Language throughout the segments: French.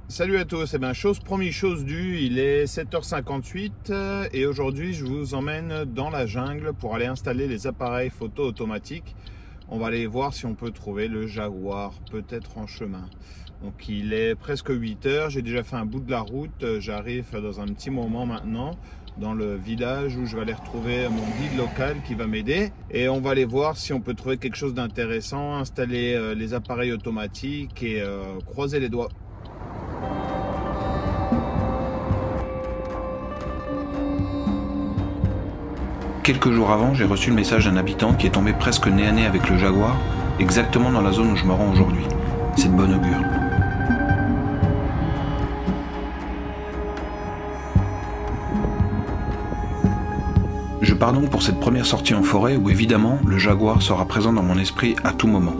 Salut à tous, chose promis, chose due, il est 7h58 et aujourd'hui je vous emmène dans la jungle pour aller installer les appareils photo automatiques. On va aller voir si on peut trouver le Jaguar, peut-être en chemin. Donc il est presque 8h, j'ai déjà fait un bout de la route, j'arrive dans un petit moment maintenant dans le village où je vais aller retrouver mon guide local qui va m'aider et on va aller voir si on peut trouver quelque chose d'intéressant, installer les appareils automatiques et croiser les doigts. Quelques jours avant, j'ai reçu le message d'un habitant qui est tombé presque nez à nez avec le Jaguar, exactement dans la zone où je me rends aujourd'hui. C'est de bon augure. Je pars donc pour cette première sortie en forêt où évidemment le Jaguar sera présent dans mon esprit à tout moment.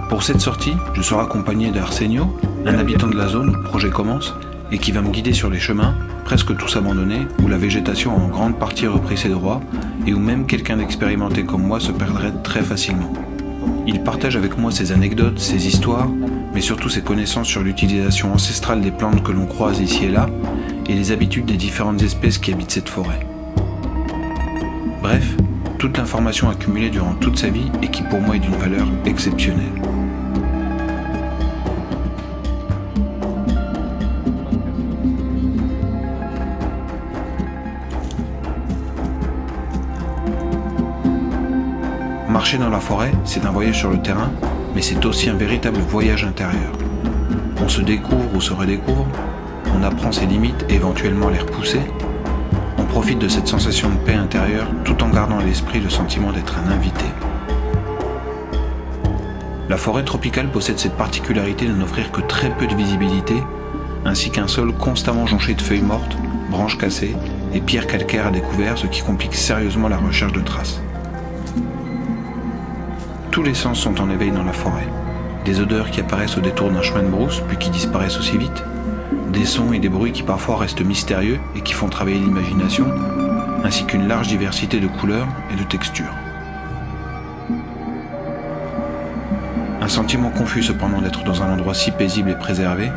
Pour cette sortie, je serai accompagné d'Arsenio, un habitant de la zone où le projet commence et qui va me guider sur les chemins, presque tous abandonnés, où la végétation a en grande partie repris ses droits et où même quelqu'un d'expérimenté comme moi se perdrait très facilement. Il partage avec moi ses anecdotes, ses histoires, mais surtout ses connaissances sur l'utilisation ancestrale des plantes que l'on croise ici et là et les habitudes des différentes espèces qui habitent cette forêt. Bref, toute l'information accumulée durant toute sa vie et qui pour moi est d'une valeur exceptionnelle. Marcher dans la forêt, c'est un voyage sur le terrain, mais c'est aussi un véritable voyage intérieur. On se découvre ou se redécouvre, on apprend ses limites et éventuellement les repousser. On profite de cette sensation de paix intérieure tout en gardant à l'esprit le sentiment d'être un invité. La forêt tropicale possède cette particularité de n'offrir que très peu de visibilité, ainsi qu'un sol constamment jonché de feuilles mortes, branches cassées et pierres calcaires à découvert, ce qui complique sérieusement la recherche de traces. Tous les sens sont en éveil dans la forêt. Des odeurs qui apparaissent au détour d'un chemin de brousse puis qui disparaissent aussi vite. Des sons et des bruits qui parfois restent mystérieux et qui font travailler l'imagination, ainsi qu'une large diversité de couleurs et de textures. Un sentiment confus cependant d'être dans un endroit si paisible et préservé,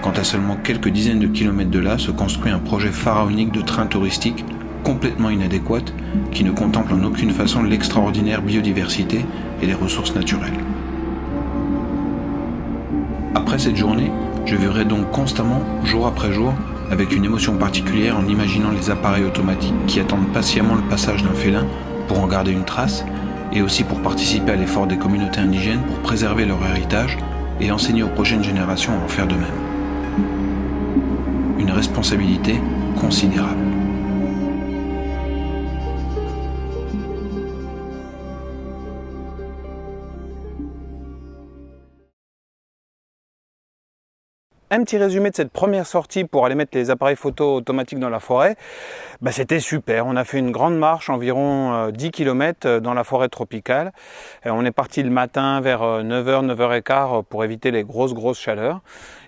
quand à seulement quelques dizaines de kilomètres de là se construit un projet pharaonique de train touristique complètement inadéquate, qui ne contemple en aucune façon l'extraordinaire biodiversité et les ressources naturelles. Après cette journée, je vivrai donc constamment, jour après jour, avec une émotion particulière en imaginant les appareils automatiques qui attendent patiemment le passage d'un félin pour en garder une trace, et aussi pour participer à l'effort des communautés indigènes pour préserver leur héritage et enseigner aux prochaines générations à en faire de même. Une responsabilité considérable. Un petit résumé de cette première sortie pour aller mettre les appareils photo automatiques dans la forêt. C'était super, on a fait une grande marche, environ 10 km dans la forêt tropicale. On est parti le matin vers 9h, 9h15 pour éviter les grosses chaleurs.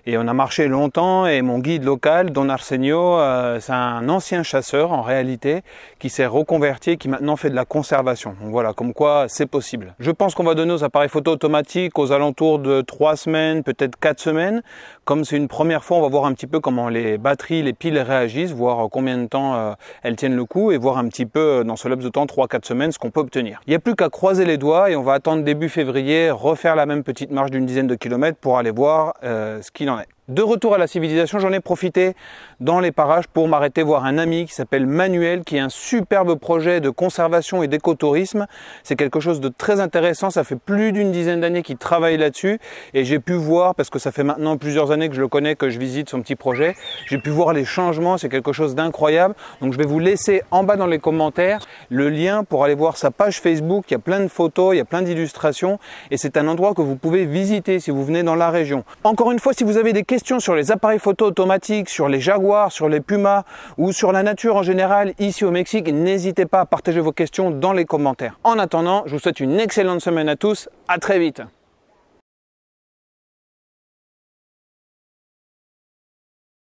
Et on a marché longtemps et mon guide local, Don Arsenio, c'est un ancien chasseur en réalité qui s'est reconverti et qui maintenant fait de la conservation. Donc voilà, comme quoi c'est possible. Je pense qu'on va donner aux appareils photo automatiques aux alentours de 3 semaines, peut-être 4 semaines. Comme c'est une première fois, on va voir un petit peu comment les batteries, les piles réagissent, voir combien de temps elles tiennent le coup et voir un petit peu dans ce laps de temps, 3-4 semaines, ce qu'on peut obtenir. Il n'y a plus qu'à croiser les doigts et on va attendre début février, refaire la même petite marche d'une dizaine de kilomètres pour aller voir ce qu'il en est. De retour à la civilisation, j'en ai profité dans les parages pour m'arrêter voir un ami qui s'appelle Manuel, qui a un superbe projet de conservation et d'écotourisme. C'est quelque chose de très intéressant, ça fait plus d'une dizaine d'années qu'il travaille là-dessus et j'ai pu voir, parce que ça fait maintenant plusieurs années que je le connais, que je visite son petit projet, j'ai pu voir les changements, c'est quelque chose d'incroyable. Donc je vais vous laisser en bas dans les commentaires le lien pour aller voir sa page Facebook, il y a plein de photos, il y a plein d'illustrations et c'est un endroit que vous pouvez visiter si vous venez dans la région. Encore une fois, si vous avez des questions sur les appareils photo automatiques, sur les Jaguars, sur les Pumas ou sur la nature en général ici au Mexique, n'hésitez pas à partager vos questions dans les commentaires. En attendant, je vous souhaite une excellente semaine à tous, à très vite.